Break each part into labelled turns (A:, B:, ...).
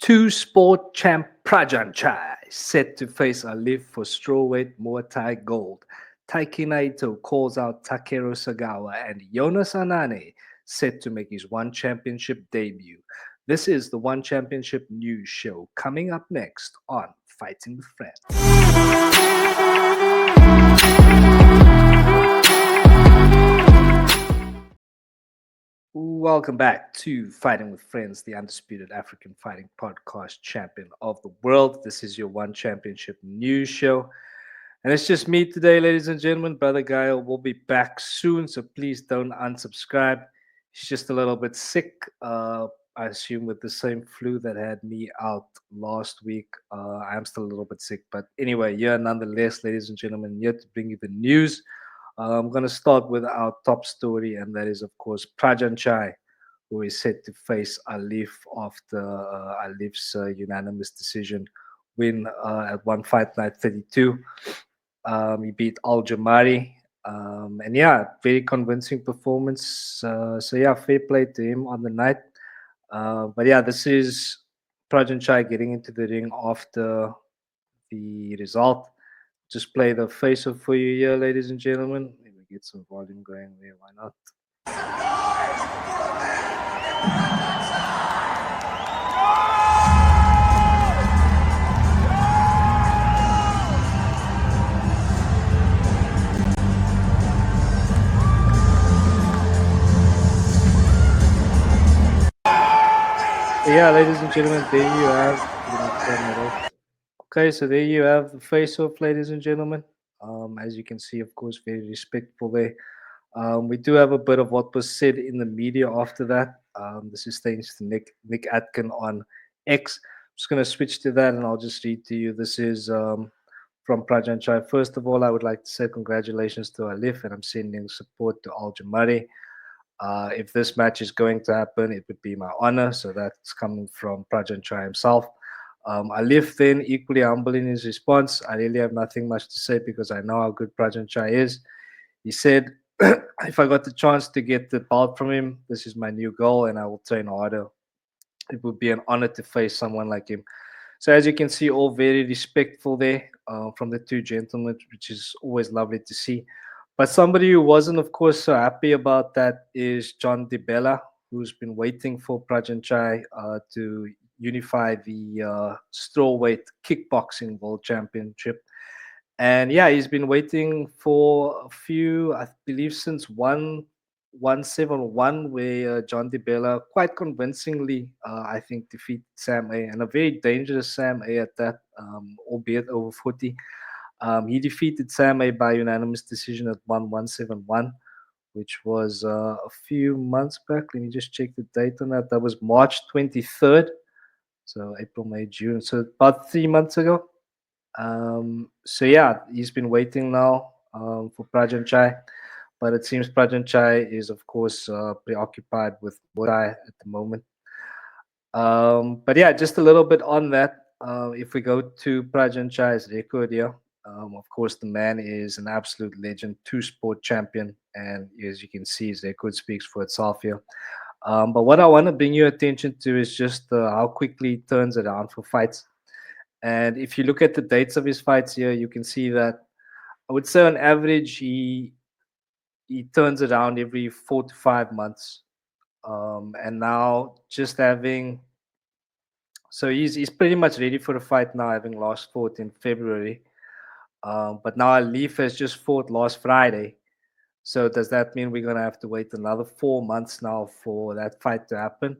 A: Two-sport champ Prajanchai set to face Alif for strawweight Muay Thai gold. Taiki Naito calls out Takeru and Yonis Anane set to make his One Championship debut. This is the One Championship news show coming up next on Fighting with Friends. Welcome back to Fighting with Friends, the undisputed African fighting podcast champion of the world. This is your One Championship news show. And it's just me today, ladies and gentlemen. Brother Gail will be back soon, so please don't unsubscribe. He's just a little bit sick. I assume with the same flu that had me out last week. I'm still a little bit sick. But anyway, yeah, nonetheless, ladies and gentlemen, here to bring you the news. I'm going to start with our top story, and that is, of course, Prajanchai, who is set to face Alif after Alif's unanimous decision win at One Fight Night 32. He beat Al Jamari. And yeah, very convincing performance. So yeah, fair play to him on the night. But yeah, this is Prajanchai getting into the ring after the result. Just play the face-off for you here, ladies and gentlemen. Let me get some volume going there. Why not? Yeah, ladies and gentlemen, there you have. Let me turn it off. Okay, so there you have the face-off, ladies and gentlemen. As you can see, of course, very respectful there. We do have a bit of what was said in the media after that. This is thanks to Nick Atkin on X. I'm just going to switch to that, and I'll just read to you. This is from Prajanchai. First of all, I would like to say congratulations to Alif, and I'm sending support to Al Jamari. If this match is going to happen, it would be my honor. So that's coming from Prajanchai himself. Alif then equally humble in his response. I really have nothing much to say because I know how good Prajanchai is. He said, if I got the chance to get the belt from him, this is my new goal and I will train harder. It would be an honor to face someone like him. So as you can see, all very respectful there from the two gentlemen, which is always lovely to see. But somebody who wasn't, of course, so happy about that is John DeBella, who's been waiting for Prajanchai to unify the strawweight kickboxing world championship. And yeah, he's been waiting for a few, I believe, since 171, where John DeBella quite convincingly, I think, defeated Sam A, and a very dangerous Sam A at that, albeit over 40. He defeated Sam A by unanimous decision at 171, which was a few months back. Let me just check the date on that. That was March 23rd. So April, May, June. So about 3 months ago. So yeah, he's been waiting now for Prajanchai. But it seems Prajanchai is, of course, preoccupied with Muay Thai at the moment. But yeah, just a little bit on that. If we go to Prajanchai's record here, of course, the man is an absolute legend, two-sport champion, and as you can see, his record speaks for itself here. But what I want to bring your attention to is just how quickly he turns it around for fights. And if you look at the dates of his fights here, you can see that I would say on average he turns it around every 4 to 5 months. And now just having so he's pretty much ready for the fight now, having last fought in February. But now Alif has just fought last Friday. So does that mean we're gonna have to wait another 4 months now for that fight to happen?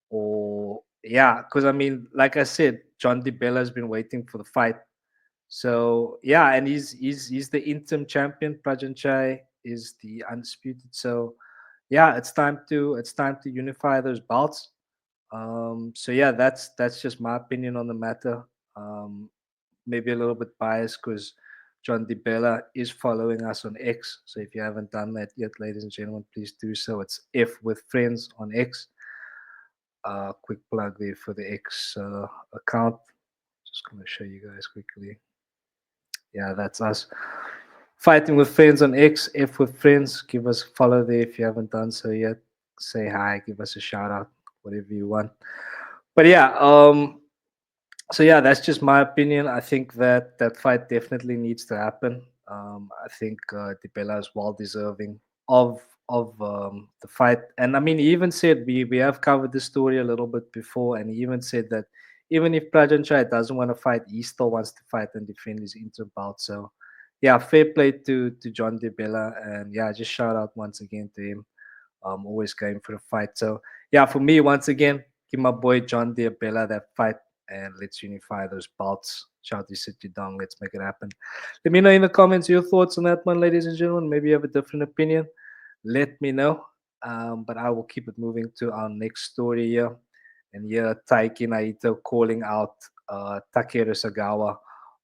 A: Or yeah, because I mean, like I said, John DeBella has been waiting for the fight. So yeah, and he's the interim champion. Prajanchai is the undisputed. So yeah, it's time to unify those belts. So yeah, that's just my opinion on the matter. Maybe a little bit biased because John DeBella is following us on X. So if you haven't done that yet, ladies and gentlemen, please do so. It's F with Friends on X. Quick plug there for the X account. Just going to show you guys quickly. Yeah, that's us. Fighting with Friends on X, F with Friends. Give us a follow there if you haven't done so yet. Say hi, give us a shout out, whatever you want. But yeah, So yeah, that's just my opinion. I think that that fight definitely needs to happen. I think DiBella is well deserving of the fight, and I mean, he even said we have covered this story a little bit before, and he even said that even if Prajanchai doesn't want to fight, he still wants to fight and defend his interim belt. So yeah, fair play to John DiBella, and yeah, just shout out once again to him. Always going for the fight. So yeah, for me, once again, give my boy John Diabella that fight and let's unify those belts. Shout to sit you down. Let's make it happen. Let me know in the comments your thoughts on that one, ladies and gentlemen. Maybe you have a different opinion. Let me know. But I will keep it moving to our next story here. And here, Taiki Naito calling out Takeru Sagawa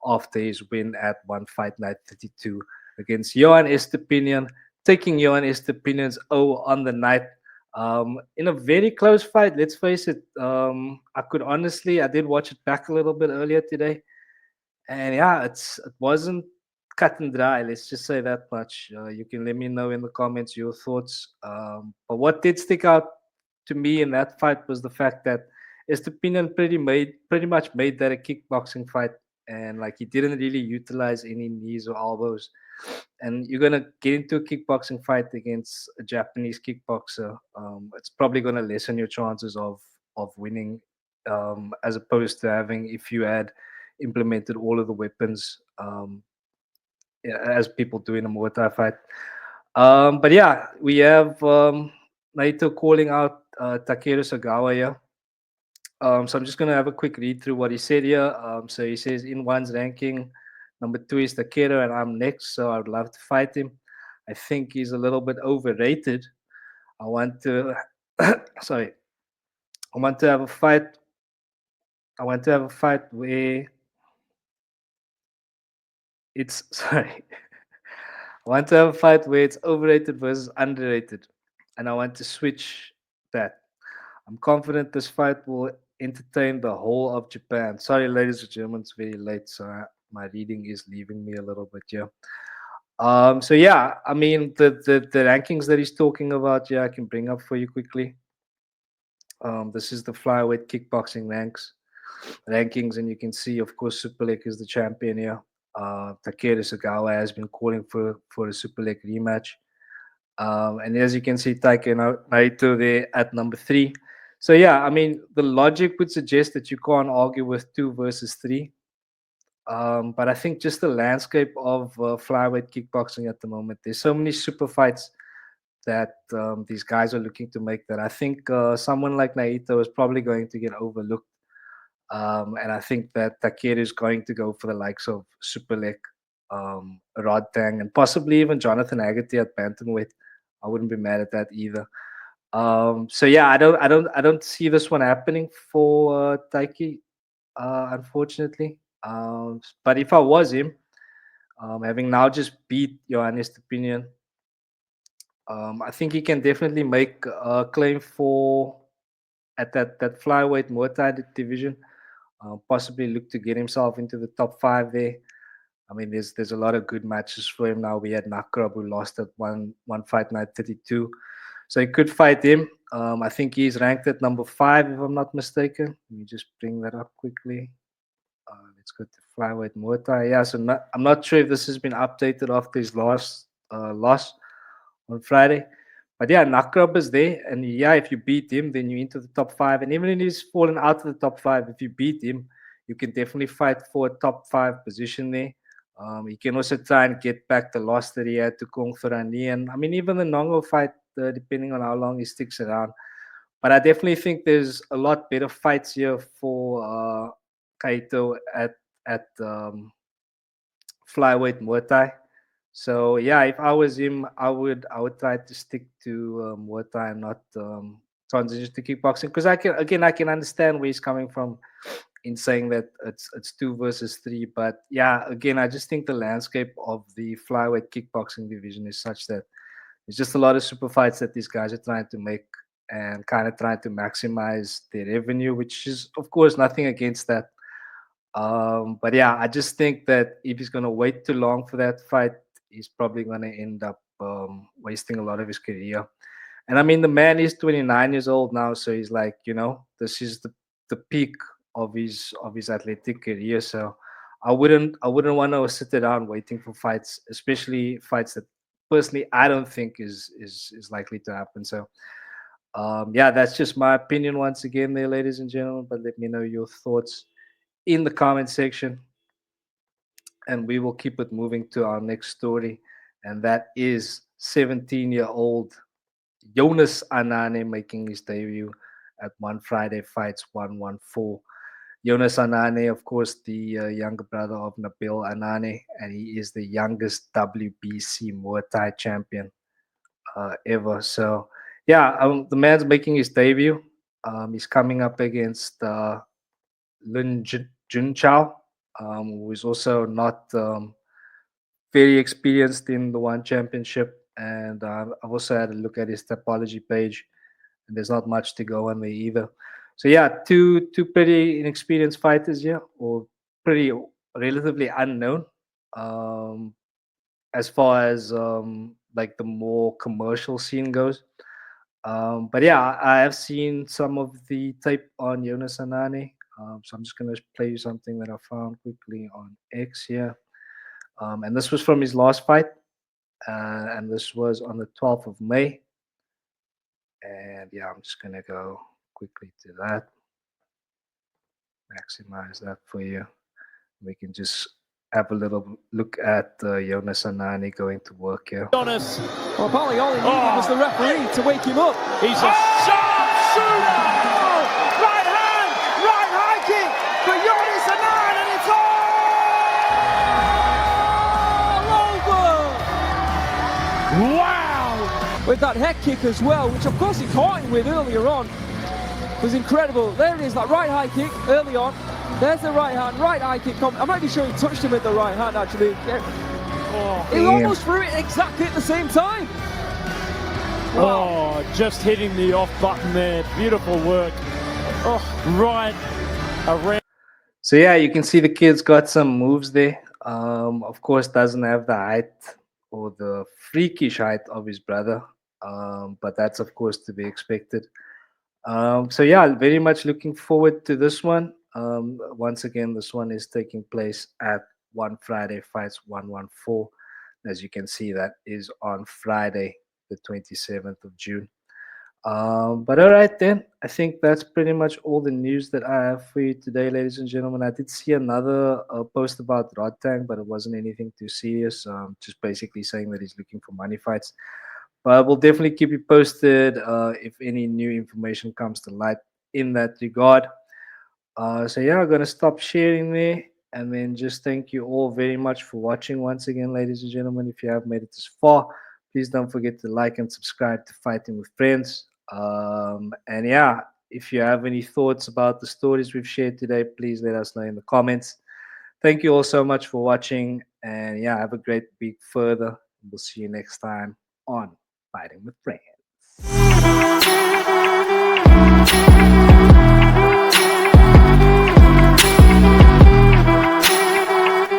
A: after his win at One Fight Night 32 against Johan Estepinian, taking Johan Estepinian's O on the night. In a very close fight, let's face it. I did watch it back a little bit earlier today, and yeah, it wasn't cut and dry. Let's just say that much. You can let me know in the comments your thoughts. But what did stick out to me in that fight was the fact that Estepinian pretty much made that a kickboxing fight, and like he didn't really utilize any knees or elbows. And you're gonna get into a kickboxing fight against a Japanese kickboxer. It's probably gonna lessen your chances of winning, as opposed to having if you had implemented all of the weapons, yeah, as people do in a Muay Thai fight. But yeah, we have Naito calling out Takeru Sagawa here. So I'm just going to have a quick read through what he said here. So he says in one's ranking, number two is Takeru, and I'm next. So I would love to fight him. I think he's a little bit overrated. I want to, sorry, I want to have a fight. I want to have a fight where it's sorry. I want to have a fight where it's overrated versus underrated, and I want to switch that. I'm confident this fight will entertain the whole of Japan. Sorry, ladies and gentlemen, it's very late, so my reading is leaving me a little bit here. So yeah, I mean the rankings that he's talking about, yeah, I can bring up for you quickly. This is the flyweight kickboxing rankings, and you can see, of course, Super League is the champion here. Takeru Sagawa has been calling for a Super League rematch. And as you can see, Taiki Naito there at number three. So yeah, I mean, the logic would suggest that you can't argue with two versus three. But I think just the landscape of flyweight kickboxing at the moment, there's so many super fights that these guys are looking to make that I think someone like Naito is probably going to get overlooked. And I think that Takeru is going to go for the likes of Superlek, Rodtang, and possibly even Jonathan Haggerty at bantamweight. I wouldn't be mad at that either. So yeah, I don't see this one happening for Taiki, unfortunately. But if I was him, having now just beat Johannes Opinion, I think he can definitely make a claim for at that flyweight Muay Thai division. Possibly look to get himself into the top five there. I mean, there's a lot of good matches for him now. We had Nakrab who lost at one fight night 32, so he could fight him. I think he's ranked at number five if I'm not mistaken. Let me just bring that up quickly. Let's go to flyweight Muay Thai. Yeah, so I'm not sure if this has been updated after his last loss on Friday. But yeah, Nakrab is there, and yeah, if you beat him, then you're into the top five. And even if he's fallen out of the top five, if you beat him, you can definitely fight for a top five position there. He can also try and get back the loss that he had to Kung Thurani. And I mean, even the Nongo fight, depending on how long he sticks around. But I definitely think there's a lot better fights here for Kaito at flyweight Muay Thai. So yeah, if I was him, I would try to stick to Muay Thai and not transition to kickboxing because I can understand where he's coming from in saying that it's two versus three. But yeah, again, I just think the landscape of the flyweight kickboxing division is such that there's just a lot of super fights that these guys are trying to make and kind of trying to maximize their revenue, which is of course nothing against that. But yeah, I just think that if he's going to wait too long for that fight, he's probably going to end up wasting a lot of his career. And I mean, the man is 29 years old now, so he's like, this is the peak of his athletic career. So I wouldn't want to sit around waiting for fights, especially fights that personally I don't think is likely to happen. So yeah, that's just my opinion once again, there, ladies and gentlemen. But let me know your thoughts in the comment section, and we will keep it moving to our next story, and that is 17-year-old Yonis Anane making his debut at One Friday Fights 114. Yonis Anane, of course, the younger brother of Nabil Anane, and he is the youngest WBC Muay Thai champion ever. So, yeah, the man's making his debut. He's coming up against Lin Junchao, who is also not very experienced in the one championship. And I've also had a look at his topology page, and there's not much to go on there either. So yeah, two pretty inexperienced fighters here, or pretty relatively unknown, um, as far as like the more commercial scene goes. But yeah, I have seen some of the tape on Jonas Anane. So I'm just gonna play you something that I found quickly on X here. And this was from his last fight, and this was on the 12th of May. And yeah, I'm just gonna go quickly to that, maximize that for you. We can just have a little look at Jonas Anani going to work here.
B: Jonas. Well, apparently all he needed was the referee to wake him up. He's a sharp shooter! Right hand, right high kick for Yonis Anane, and it's all over! Wow! With that head kick as well, which of course he caught him with earlier on. It was incredible. There it is, that right high kick early on. There's the right hand, right high kick. I'm not even sure he touched him with the right hand actually. He almost threw it exactly at the same time.
C: Wow. Oh, just hitting the off button there. Beautiful work. Oh, right around.
A: So yeah, you can see the kid's got some moves there. Of course, doesn't have the height or the freakish height of his brother, but that's of course to be expected. So yeah, very much looking forward to this one. Once again, this one is taking place at One Friday Fights 114. As you can see, that is on Friday, the 27th of June. But all right, then. I think that's pretty much all the news that I have for you today, ladies and gentlemen. I did see another post about Rodtang, but it wasn't anything too serious. Just basically saying that he's looking for money fights. But we'll definitely keep you posted if any new information comes to light in that regard. So yeah, I'm gonna stop sharing there, and then just thank you all very much for watching once again, ladies and gentlemen. If you have made it this far, please don't forget to like and subscribe to Fighting with Friends. And yeah, if you have any thoughts about the stories we've shared today, please let us know in the comments. Thank you all so much for watching, and yeah, have a great week further. We'll see you next time on Fighting with Friends.